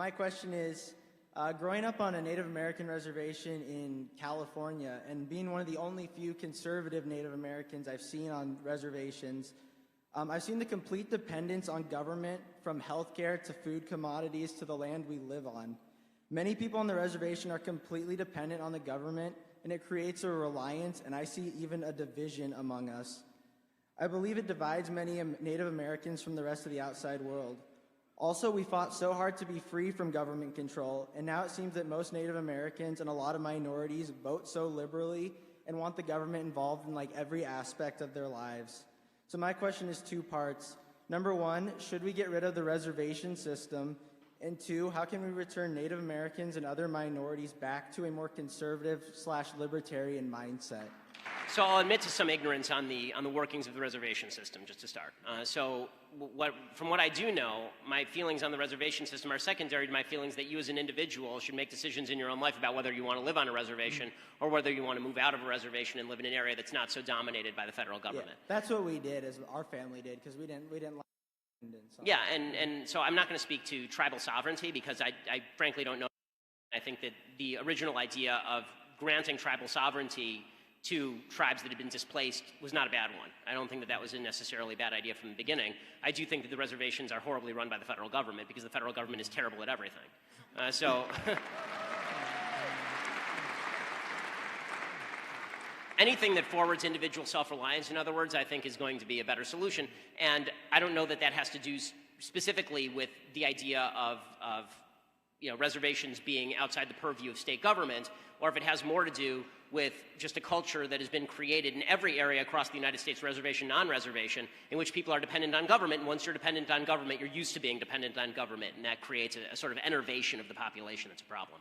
My question is, growing up on a Native American reservation in California and being one of the only few conservative Native Americans I've seen on reservations, I've seen the complete dependence on government, from healthcare to food commodities to the land we live on. Many people on the reservation are completely dependent on the government, and it creates a reliance, and I see even a division among us. I believe it divides many Native Americans from the rest of the outside world. Also, we fought so hard to be free from government control, and now it seems that most Native Americans and a lot of minorities vote so liberally and want the government involved in every aspect of their lives. So my question is two parts. Number one, should we get rid of the reservation system? And two, how can we return Native Americans and other minorities back to a more conservative/libertarian mindset? So I'll admit to some ignorance on the workings of the reservation system, just to start. From what I do know, my feelings on the reservation system are secondary to my feelings that you as an individual should make decisions in your own life about whether you want to live on a reservation or whether you want to move out of a reservation and live in an area that's not so dominated by the federal government. Yeah, that's what we did, as our family did, because we didn't like independence. Yeah, and so I'm not going to speak to tribal sovereignty because I frankly don't know. I think that the original idea of granting tribal sovereignty to tribes that had been displaced was not a bad one. I don't think that that was a necessarily bad idea from the beginning. I do think that the reservations are horribly run by the federal government because the federal government is terrible at everything. Anything that forwards individual self-reliance, in other words, I think is going to be a better solution. And I don't know that that has to do specifically with the idea of reservations being outside the purview of state government, or if it has more to do with just a culture that has been created in every area across the United States, reservation, non-reservation, in which people are dependent on government. And once you're dependent on government, you're used to being dependent on government, and that creates a sort of enervation of the population that's a problem.